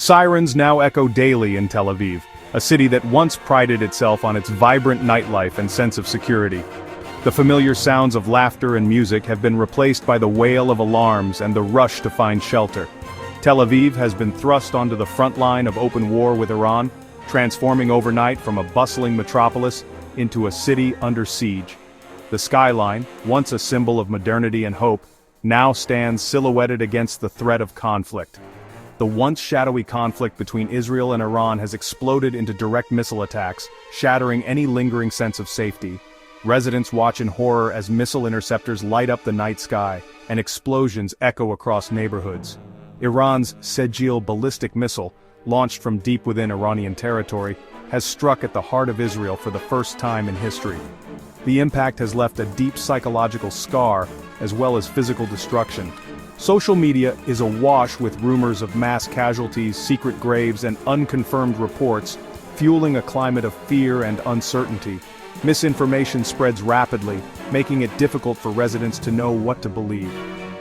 Sirens now echo daily in Tel Aviv, a city that once prided itself on its vibrant nightlife and sense of security. The familiar sounds of laughter and music have been replaced by the wail of alarms and the rush to find shelter. Tel Aviv has been thrust onto the front line of open war with Iran, transforming overnight from a bustling metropolis into a city under siege. The skyline, once a symbol of modernity and hope, now stands silhouetted against the threat of conflict. The once shadowy conflict between Israel and Iran has exploded into direct missile attacks, shattering any lingering sense of safety. Residents watch in horror as missile interceptors light up the night sky, and explosions echo across neighborhoods. Iran's Sejil ballistic missile, launched from deep within Iranian territory, has struck at the heart of Israel for the first time in history. The impact has left a deep psychological scar, as well as physical destruction. Social media is awash with rumors of mass casualties, secret graves, and unconfirmed reports, fueling a climate of fear and uncertainty. Misinformation spreads rapidly, making it difficult for residents to know what to believe.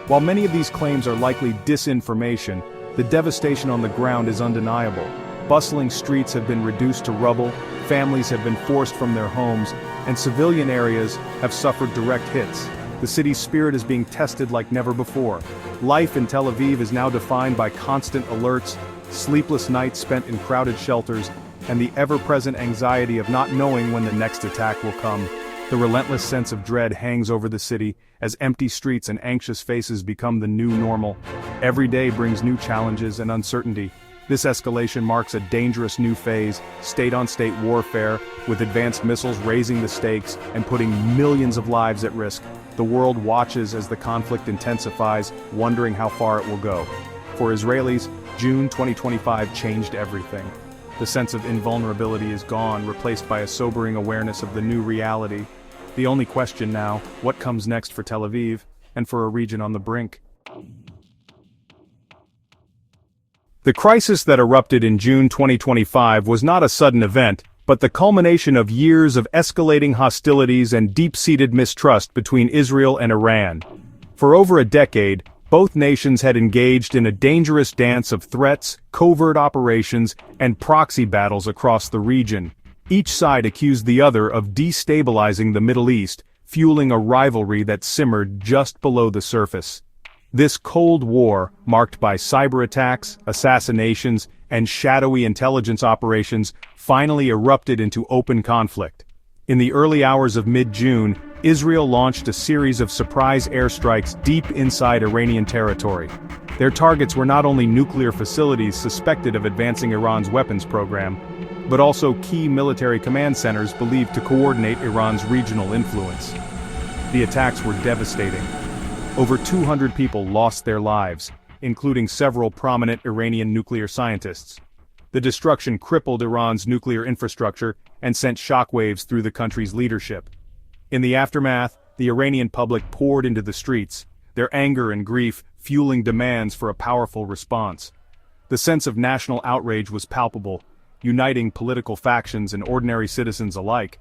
While many of these claims are likely disinformation, the devastation on the ground is undeniable. Bustling streets have been reduced to rubble, families have been forced from their homes, and civilian areas have suffered direct hits. The city's spirit is being tested like never before. Life in Tel Aviv is now defined by constant alerts, sleepless nights spent in crowded shelters, and the ever-present anxiety of not knowing when the next attack will come. The relentless sense of dread hangs over the city, as empty streets and anxious faces become the new normal. Every day brings new challenges and uncertainty. This escalation marks a dangerous new phase, state-on-state warfare, with advanced missiles raising the stakes and putting millions of lives at risk. The world watches as the conflict intensifies, wondering how far it will go. For Israelis, June 2025 changed everything. The sense of invulnerability is gone, replaced by a sobering awareness of the new reality. The only question now, what comes next for Tel Aviv, and for a region on the brink? The crisis that erupted in June 2025 was not a sudden event, but the culmination of years of escalating hostilities and deep-seated mistrust between Israel and Iran. For over a decade, both nations had engaged in a dangerous dance of threats, covert operations, and proxy battles across the region. Each side accused the other of destabilizing the Middle East, fueling a rivalry that simmered just below the surface. This Cold War, marked by cyber attacks, assassinations, and shadowy intelligence operations, finally erupted into open conflict. In the early hours of mid-June, Israel launched a series of surprise airstrikes deep inside Iranian territory. Their targets were not only nuclear facilities suspected of advancing Iran's weapons program, but also key military command centers believed to coordinate Iran's regional influence. The attacks were devastating. Over 200 people lost their lives, including several prominent Iranian nuclear scientists. The destruction crippled Iran's nuclear infrastructure and sent shockwaves through the country's leadership. In the aftermath, the Iranian public poured into the streets, their anger and grief fueling demands for a powerful response. The sense of national outrage was palpable, uniting political factions and ordinary citizens alike.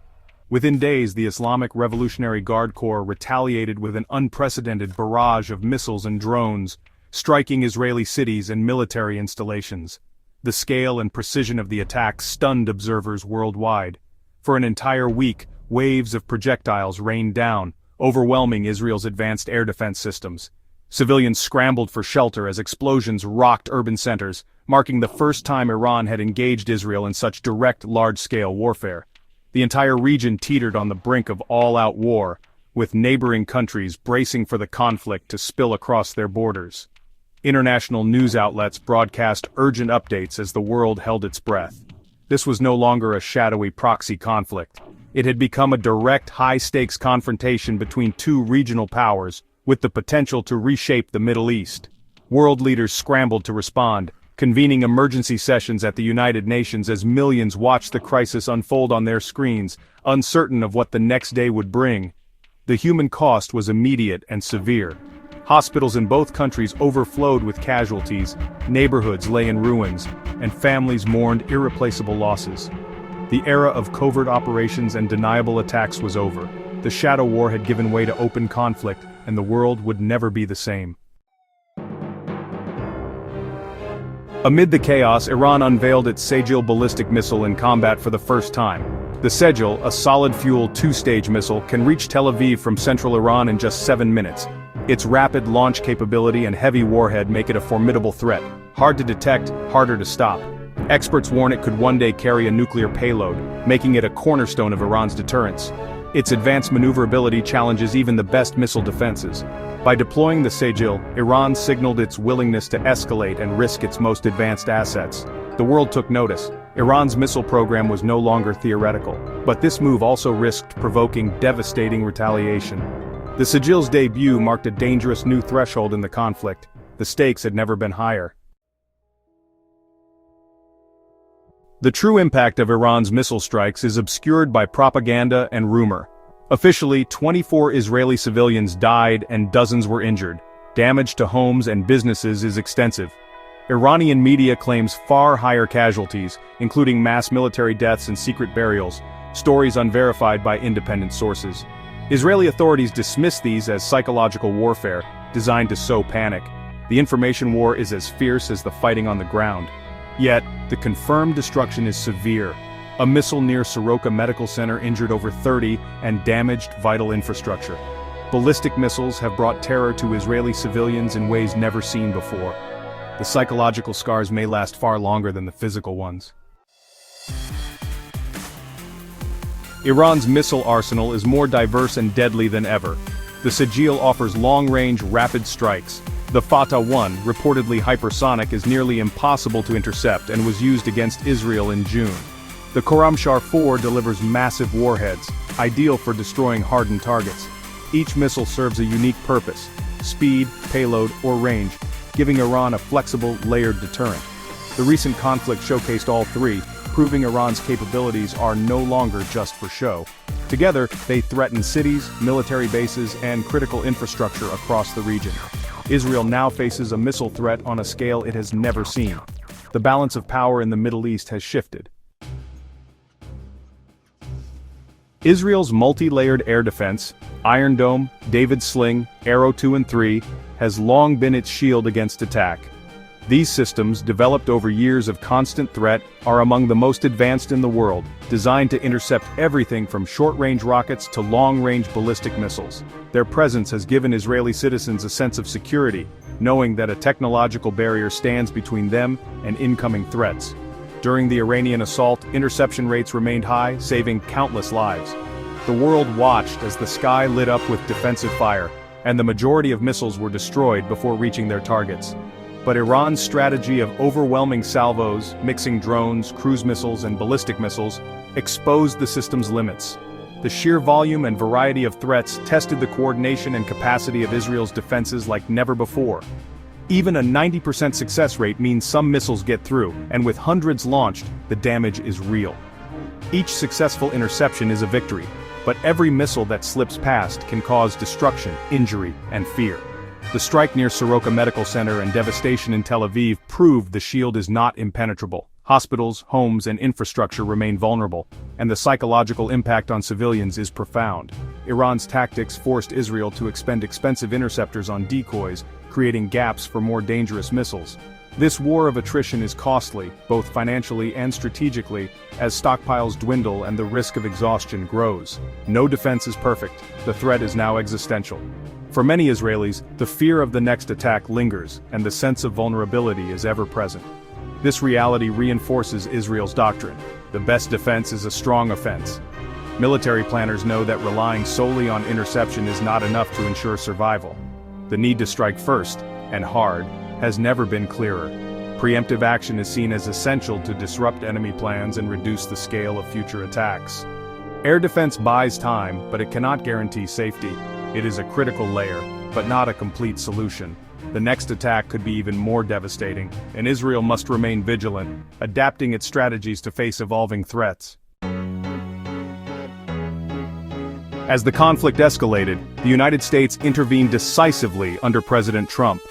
Within days, the Islamic Revolutionary Guard Corps retaliated with an unprecedented barrage of missiles and drones, striking Israeli cities and military installations. The scale and precision of the attack stunned observers worldwide. For an entire week, waves of projectiles rained down, overwhelming Israel's advanced air defense systems. Civilians scrambled for shelter as explosions rocked urban centers, marking the first time Iran had engaged Israel in such direct, large-scale warfare. The entire region teetered on the brink of all-out war, with neighboring countries bracing for the conflict to spill across their borders. International news outlets broadcast urgent updates as the world held its breath. This was no longer a shadowy proxy conflict. It had become a direct, high-stakes confrontation between two regional powers, with the potential to reshape the Middle East. World leaders scrambled to respond, convening emergency sessions at the United Nations as millions watched the crisis unfold on their screens, uncertain of what the next day would bring. The human cost was immediate and severe. Hospitals in both countries overflowed with casualties, neighborhoods lay in ruins, and families mourned irreplaceable losses. The era of covert operations and deniable attacks was over. The shadow war had given way to open conflict, and the world would never be the same. Amid the chaos, Iran unveiled its Sejil ballistic missile in combat for the first time. The Sejil, a solid-fuel two-stage missile, can reach Tel Aviv from central Iran in just 7 minutes. Its rapid launch capability and heavy warhead make it a formidable threat. Hard to detect, harder to stop. Experts warn it could one day carry a nuclear payload, making it a cornerstone of Iran's deterrence. Its advanced maneuverability challenges even the best missile defenses. By deploying the Sejil, Iran signaled its willingness to escalate and risk its most advanced assets. The world took notice. Iran's missile program was no longer theoretical. But this move also risked provoking devastating retaliation. The Sejil's debut marked a dangerous new threshold in the conflict. The stakes had never been higher. The true impact of Iran's missile strikes is obscured by propaganda and rumor. Officially, 24 Israeli civilians died and dozens were injured. Damage to homes and businesses is extensive. Iranian media claims far higher casualties, including mass military deaths and secret burials, stories unverified by independent sources. Israeli authorities dismiss these as psychological warfare, designed to sow panic. The information war is as fierce as the fighting on the ground. Yet, the confirmed destruction is severe. A missile near Soroka Medical Center injured over 30 and damaged vital infrastructure. Ballistic missiles have brought terror to Israeli civilians in ways never seen before. The psychological scars may last far longer than the physical ones. Iran's missile arsenal is more diverse and deadly than ever. The Sejil offers long-range, rapid strikes. The Fatah-1, reportedly hypersonic, is nearly impossible to intercept and was used against Israel in June. The Khorramshahr-4 delivers massive warheads, ideal for destroying hardened targets. Each missile serves a unique purpose: speed, payload, or range, giving Iran a flexible, layered deterrent. The recent conflict showcased all three, proving Iran's capabilities are no longer just for show. Together, they threaten cities, military bases, and critical infrastructure across the region. Israel now faces a missile threat on a scale it has never seen. The balance of power in the Middle East has shifted. Israel's multi-layered air defense, Iron Dome, David's Sling, Arrow 2 and 3, has long been its shield against attack. These systems, developed over years of constant threat, are among the most advanced in the world, designed to intercept everything from short-range rockets to long-range ballistic missiles. Their presence has given Israeli citizens a sense of security, knowing that a technological barrier stands between them and incoming threats. During the Iranian assault, interception rates remained high, saving countless lives. The world watched as the sky lit up with defensive fire, and the majority of missiles were destroyed before reaching their targets. But Iran's strategy of overwhelming salvos, mixing drones, cruise missiles, and ballistic missiles, exposed the system's limits. The sheer volume and variety of threats tested the coordination and capacity of Israel's defenses like never before. Even a 90% success rate means some missiles get through, and with hundreds launched, the damage is real. Each successful interception is a victory, but every missile that slips past can cause destruction, injury, and fear. The strike near Soroka Medical Center and devastation in Tel Aviv proved the shield is not impenetrable. Hospitals, homes, and infrastructure remain vulnerable, and the psychological impact on civilians is profound. Iran's tactics forced Israel to expend expensive interceptors on decoys, creating gaps for more dangerous missiles. This war of attrition is costly, both financially and strategically, as stockpiles dwindle and the risk of exhaustion grows. No defense is perfect. The threat is now existential. For many Israelis, the fear of the next attack lingers, and the sense of vulnerability is ever present. This reality reinforces Israel's doctrine: the best defense is a strong offense. Military planners know that relying solely on interception is not enough to ensure survival. The need to strike first, and hard, has never been clearer. Preemptive action is seen as essential to disrupt enemy plans and reduce the scale of future attacks. Air defense buys time, but it cannot guarantee safety. It is a critical layer, but not a complete solution. The next attack could be even more devastating, and Israel must remain vigilant, adapting its strategies to face evolving threats. As the conflict escalated, the United States intervened decisively under President Trump.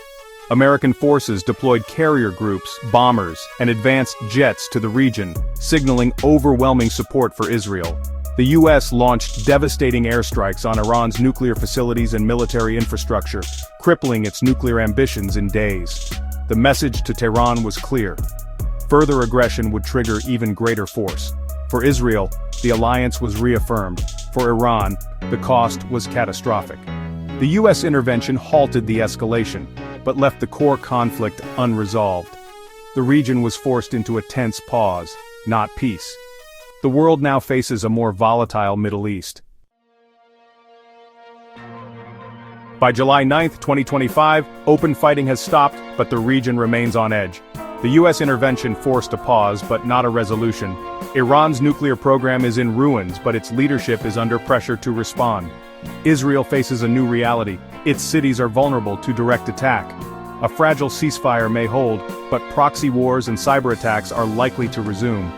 American forces deployed carrier groups, bombers, and advanced jets to the region, signaling overwhelming support for Israel. The U.S. launched devastating airstrikes on Iran's nuclear facilities and military infrastructure, crippling its nuclear ambitions in days. The message to Tehran was clear. Further aggression would trigger even greater force. For Israel, the alliance was reaffirmed. For Iran, the cost was catastrophic. The US intervention halted the escalation, but left the core conflict unresolved. The region was forced into a tense pause, not peace. The world now faces a more volatile Middle East. By July 9, 2025, open fighting has stopped, but the region remains on edge. The US intervention forced a pause, but not a resolution. Iran's nuclear program is in ruins, but its leadership is under pressure to respond. Israel faces a new reality. Its cities are vulnerable to direct attack. A fragile ceasefire may hold, but proxy wars and cyber attacks are likely to resume.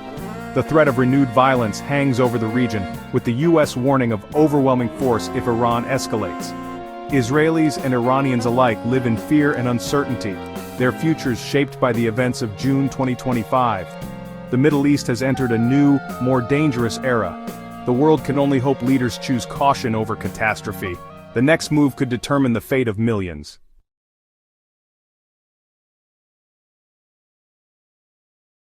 The threat of renewed violence hangs over the region, with the US warning of overwhelming force if Iran escalates. Israelis and Iranians alike live in fear and uncertainty, their futures shaped by the events of June 2025. The Middle East has entered a new, more dangerous era. The world can only hope leaders choose caution over catastrophe. The next move could determine the fate of millions.